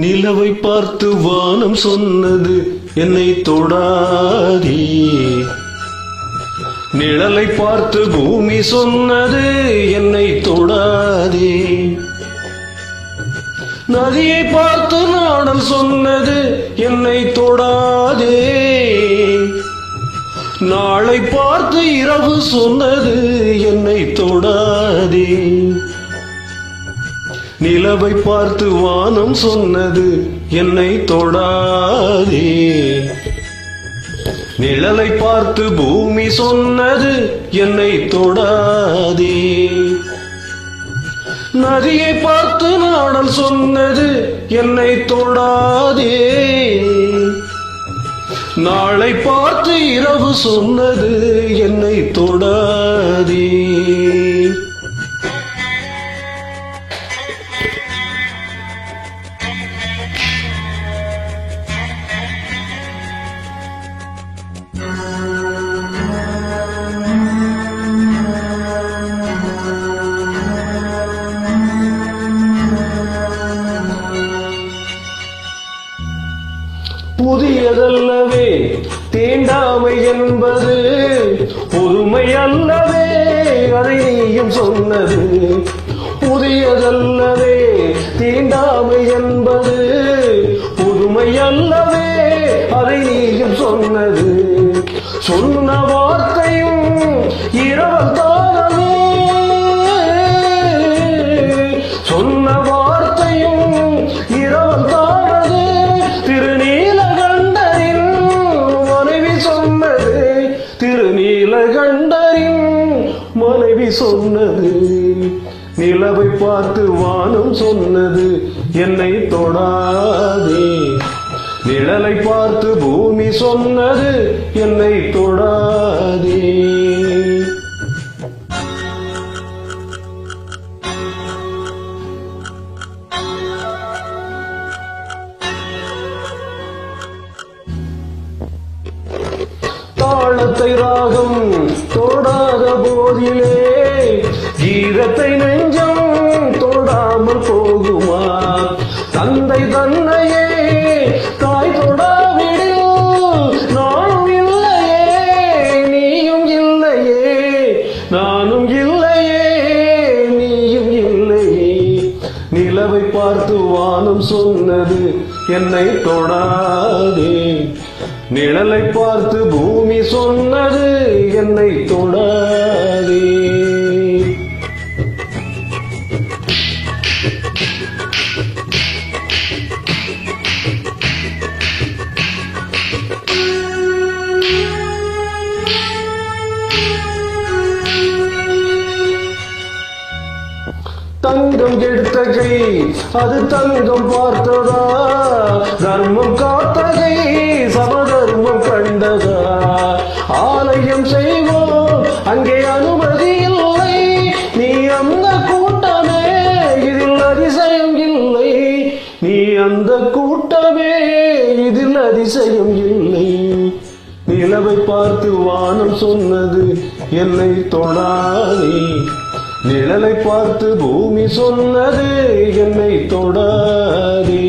நிலவை பார்த்து வானம் சொன்னது என்னை தொடாதே, நிழலை பார்த்து பூமி சொன்னது என்னை தொடாதே, நதியை பார்த்து நாடல் சொன்னது என்னை தொடாதே, நாளை பார்த்து இரவு சொன்னது என்னை தொடாதே, நிலவை பார்த்து வானம் சொன்னது என்னை தொடாதே, நிழலை பார்த்து பூமி சொன்னது என்னை தொடாதே, நதியை பார்த்து நாடல் சொன்னது என்னை தொடாதே, நாளை பார்த்து இரவு சொன்னது என்னை தொடாதே. புதியதல்லவே தீண்டாமை என்பது, புதுமை அல்லவே அதை நீயும் சொன்னது, புதியதல்லவே தீண்டாமை என்பது, புதுமை அல்லவே அதை நீயும் சொன்னது, சொன்ன வார்த்தையும் இரவல் தானது, சொன்ன வார்த்தையும் இரவல் தானது, திருநீலகண்டரின் மனைவி சொன்னது, நிலவை பார்த்து வானம் சொன்னது என்னை தொடாதே, நிழலை பார்த்து பூமி சொன்னது என்னை தொடாதே. தாளத்தை ராகம் தொடாத போதிலே கீதத்தை நெஞ்சம் தொடாமல் போகுமா, தந்தை தன்னையே தாய் தொடாவிடில் நானும் இல்லையே நீயும் இல்லையே, நானும் இல்லையே நீயும் இல்லையே, நிலவை பார்த்து வானம் சொன்னது என்னை தொடாதே, நிழலை பார்த்து பூமி சொன்னது என்னை தொடாதே. தங்கம் எடுத்த கை அது தங்கம் பார்த்ததா, தர்மம் காத்த கை சமதர்மம் கண்டதா, ஆலயம் செய்வோம் அங்கே அனுமதி இல்லை, நீ அந்த கூட்டமே இதில் அதிசயம் இல்லை, நீ அந்த கூட்டமே இதில் அதிசயம் இல்லை, நிலவை பார்த்து வானம் சொன்னது என்னை தொடாதே, நிழலை பார்த்து பூமி சொன்னது என்னை தொடாதே.